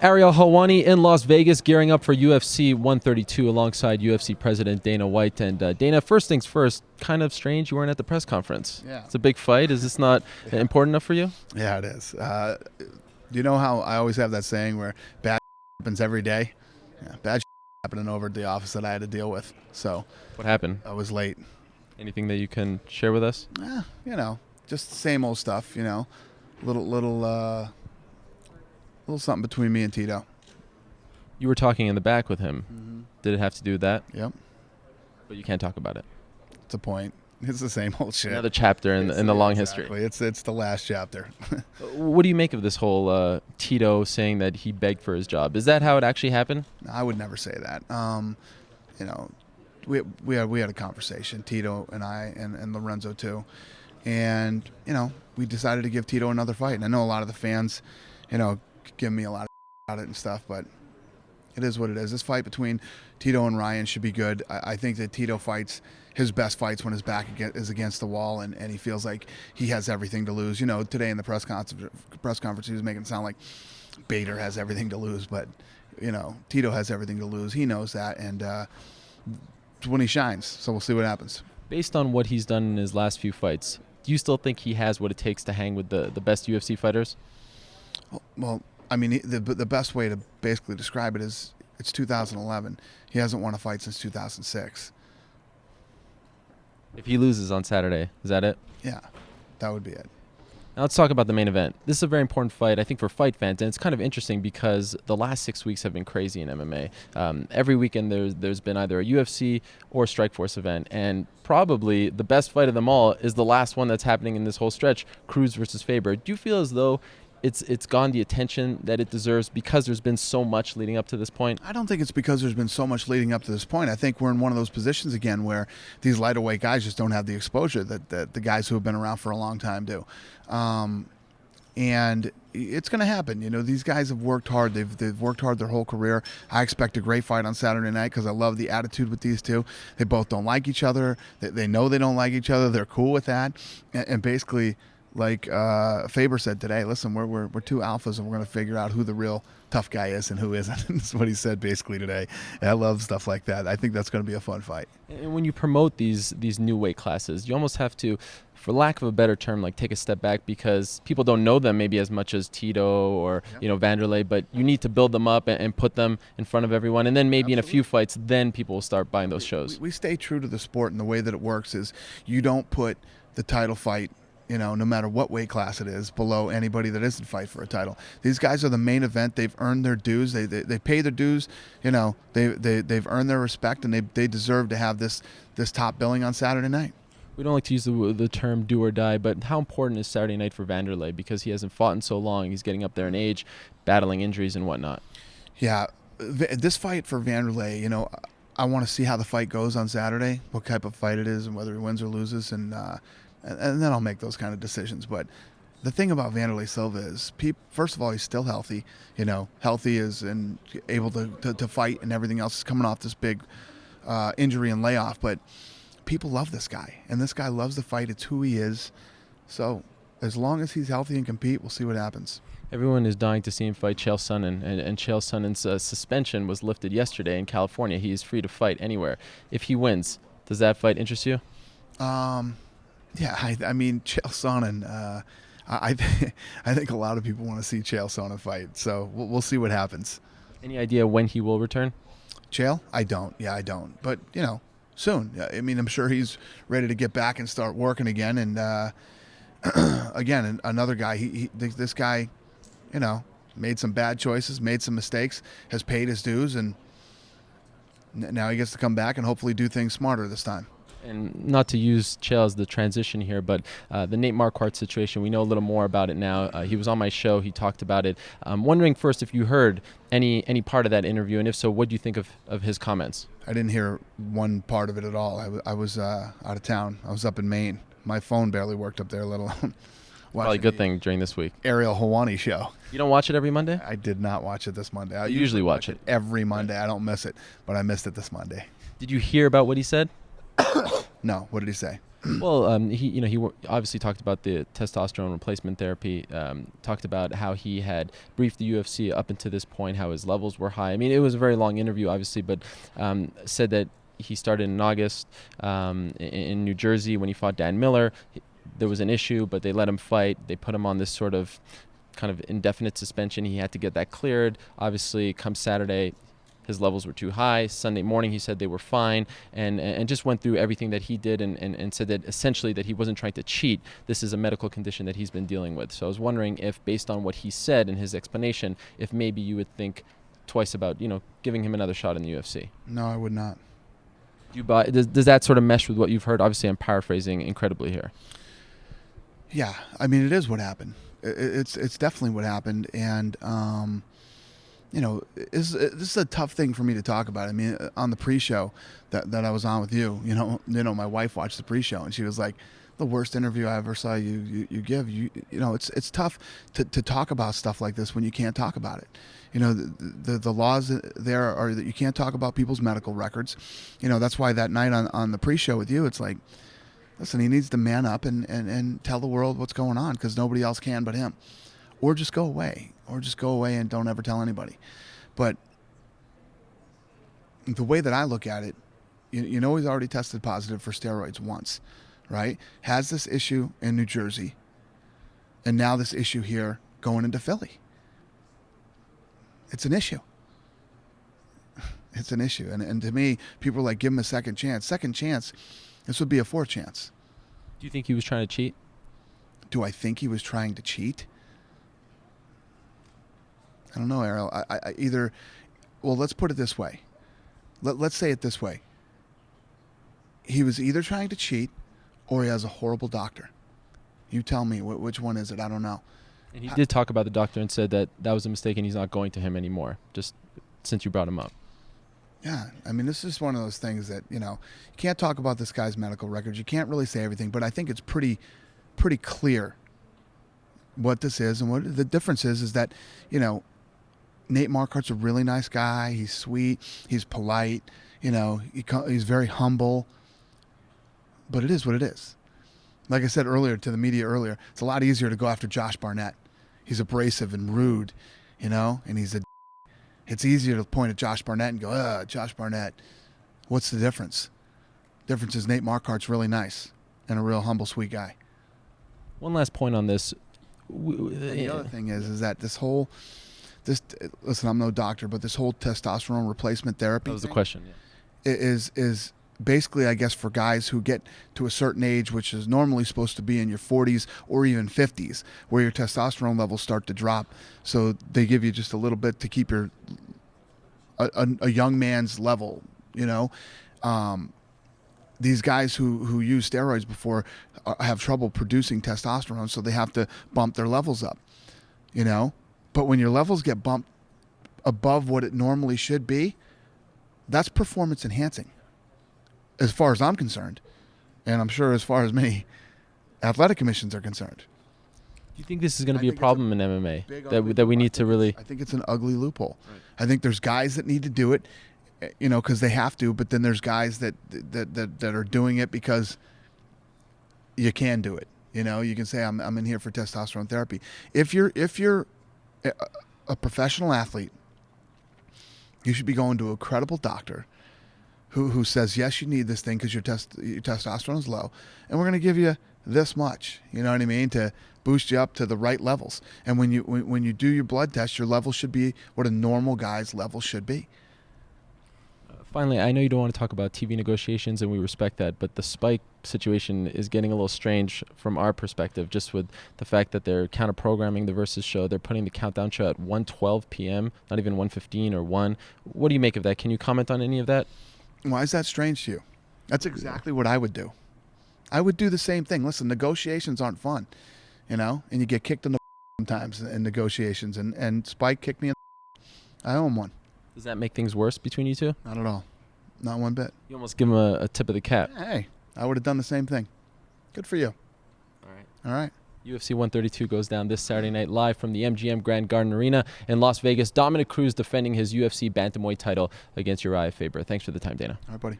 Ariel Helwani in Las Vegas gearing up for UFC 132 alongside UFC President Dana White. And Dana, first things first, kind of strange you weren't at the press conference. Yeah. It's a big fight. Is this not important enough for you? Yeah, it is. You know how I always have that saying where bad happens every day? Yeah, bad happening over at the office that I had to deal with. So What happened? I was late. Anything that you can share with us? Just the same old stuff, little something between me and Tito. You were talking in the back with him. Mm-hmm. Did it have to do with that? Yep. But you can't talk about it. It's a point. It's the same old shit. Another chapter in the long history. It's the last chapter. What do you make of this whole Tito saying that he begged for his job? Is that how it actually happened? I would never say that. We had a conversation, Tito and I, and Lorenzo too, and we decided to give Tito another fight. And I know a lot of the fans, give me a lot of about it and stuff, but it is what it is. This fight between Tito and Ryan should be good. I think that Tito fights his best fights when his back is against the wall and he feels like he has everything to lose. Today in the press conference he was making it sound like Bader has everything to lose, but Tito has everything to lose. He knows that, and when he shines. So we'll see what happens. Based on what he's done in his last few fights, do you still think he has what it takes to hang with the best UFC fighters? Well, I mean, the best way to basically describe it is it's 2011. He hasn't won a fight since 2006. If he loses on Saturday, is that it? Yeah, that would be it. Now let's talk about the main event. This is a very important fight, I think, for fight fans, and it's kind of interesting because the last 6 weeks have been crazy in MMA. Every weekend there's been either a UFC or Strikeforce event, and probably the best fight of them all is the last one that's happening in this whole stretch, Cruz versus Faber. Do you feel as though it's gone the attention that it deserves because there's been so much leading up to this point? I don't think it's because there's been so much leading up to this point. I think we're in one of those positions again where these lighter weight guys just don't have the exposure that the guys who have been around for a long time do. And it's going to happen. These guys have worked hard. They've worked hard their whole career. I expect a great fight on Saturday night because I love the attitude with these two. They both don't like each other. They know they don't like each other. They're cool with that. And basically, like Faber said today, listen, we're two alphas and we're going to figure out who the real tough guy is and who isn't. That's what he said basically today. And I love stuff like that. I think that's going to be a fun fight. And when you promote these new weight classes, you almost have to, for lack of a better term, like take a step back because people don't know them maybe as much as Tito or Vanderlei, but you need to build them up and put them in front of everyone. And then maybe in a few fights, then people will start buying those shows. We stay true to the sport, and the way that it works is you don't put the title fight, no matter what weight class it is, below anybody that isn't fight for a title. These guys are the main event. They've earned their dues. They pay their dues. They've earned their respect, and they deserve to have this top billing on Saturday night. We don't like to use the term do or die, but how important is Saturday night for Vanderlei? Because he hasn't fought in so long. He's getting up there in age, battling injuries and whatnot. Yeah, this fight for Vanderlei, I want to see how the fight goes on Saturday, what type of fight it is, and whether he wins or loses, and then I'll make those kind of decisions. But the thing about Vanderlei Silva is, first of all, he's still healthy. Healthy is and able to fight and everything else. Is coming off this big injury and layoff, but people love this guy, and this guy loves the fight. It's who he is. So as long as he's healthy and compete, we'll see what happens. Everyone is dying to see him fight Chael Sonnen, and Chael Sonnen's suspension was lifted yesterday in California. He is free to fight anywhere. If he wins, does that fight interest you? Yeah, I mean, Chael Sonnen, I think a lot of people want to see Chael Sonnen fight, so we'll see what happens. Any idea when he will return? Chael? I don't. Yeah, I don't. But, soon. I mean, I'm sure he's ready to get back and start working again. And, again, another guy, this guy, made some bad choices, made some mistakes, has paid his dues, and now he gets to come back and hopefully do things smarter this time. And not to use Chael as the transition here, but the Nate Marquardt situation, we know a little more about it now. He was on my show. He talked about it. I'm wondering first if you heard any part of that interview, and if so, what do you think of his comments? I didn't hear one part of it at all. I was out of town. I was up in Maine. My phone barely worked up there, let alone Probably a good thing during this week. Ariel Helwani show. You don't watch it every Monday? I did not watch it this Monday. I usually watch it every Monday. I don't miss it, but I missed it this Monday. Did you hear about what he said? No. What did he say? Well, obviously talked about the testosterone replacement therapy. Talked about how he had briefed the UFC up until this point, how his levels were high. I mean, it was a very long interview, obviously, but said that he started in August in New Jersey when he fought Dan Miller. There was an issue, but they let him fight. They put him on this sort of kind of indefinite suspension. He had to get that cleared. Obviously, come Saturday, his levels were too high. Sunday morning, he said they were fine, and just went through everything that he did and said that essentially that he wasn't trying to cheat. This is a medical condition that he's been dealing with. So I was wondering if, based on what he said in his explanation, if maybe you would think twice about, giving him another shot in the UFC. No, I would not. Does that sort of mesh with what you've heard? Obviously, I'm paraphrasing incredibly here. Yeah, I mean, it is what happened. It's definitely what happened, and this is a tough thing for me to talk about. I mean, on the pre-show that I was on with you, my wife watched the pre-show and she was like, the worst interview I ever saw you give. It's tough to talk about stuff like this when you can't talk about it. The laws there are that you can't talk about people's medical records. That's why that night on the pre-show with you, it's like, listen, he needs to man up and tell the world what's going on because nobody else can but him. Or just go away. And don't ever tell anybody. But the way that I look at it, he's already tested positive for steroids once, right? Has this issue in New Jersey, and now this issue here going into Philly. It's an issue. It's an issue. And to me, people are like, give him a second chance. Second chance, this would be a fourth chance. Do you think he was trying to cheat? Do I think he was trying to cheat? I don't know, Ariel. Let's put it this way. Let's say it this way. He was either trying to cheat or he has a horrible doctor. You tell me, which one is it? I don't know. And he did talk about the doctor and said that was a mistake and he's not going to him anymore, just since you brought him up. Yeah, I mean, this is one of those things that, you can't talk about this guy's medical records. You can't really say everything, but I think it's pretty clear what this is. And what the difference is that, Nate Marquardt's a really nice guy. He's sweet. He's polite. He's very humble. But it is what it is. Like I said earlier to the media earlier, it's a lot easier to go after Josh Barnett. He's abrasive and rude, and he's a. It's easier to point at Josh Barnett and go, Josh Barnett. What's the difference? Difference is Nate Marquardt's really nice and a real humble, sweet guy. One last point on this. The other thing is that listen, I'm no doctor, but this whole testosterone replacement therapy. That was the question. Yeah. Is basically, I guess, for guys who get to a certain age, which is normally supposed to be in your 40s or even 50s, where your testosterone levels start to drop. So they give you just a little bit to keep a young man's level. These guys who use steroids before have trouble producing testosterone, so they have to bump their levels up. But when your levels get bumped above what it normally should be, that's performance enhancing, as far as I'm concerned, and I'm sure as far as many athletic commissions are concerned. Do you think this is going to be a problem in MMA that we need to really? I think it's an ugly loophole. Right. I think there's guys that need to do it, because they have to, but then there's guys that are doing it because you can do it. You can say I'm in here for testosterone therapy. If you're a professional athlete, you should be going to a credible doctor who says, yes, you need this thing because your testosterone is low, and we're going to give you this much, to boost you up to the right levels. And when you do your blood test, your level should be what a normal guy's level should be. Finally, I know you don't want to talk about TV negotiations, and we respect that, but the Spike situation is getting a little strange from our perspective, just with the fact that they're counter-programming the Versus show. They're putting the Countdown show at 1:12 p.m., not even 1:15 or 1. What do you make of that? Can you comment on any of that? Why is that strange to you? That's exactly what I would do. I would do the same thing. Listen, negotiations aren't fun, and you get kicked in the sometimes in negotiations, and Spike kicked me in the I owe him one. Does that make things worse between you two? Not at all. Not one bit. You almost give him a tip of the cap. Hey, I would have done the same thing. Good for you. All right. UFC 132 goes down this Saturday night live from the MGM Grand Garden Arena in Las Vegas. Dominick Cruz defending his UFC bantamweight title against Uriah Faber. Thanks for the time, Dana. All right, buddy.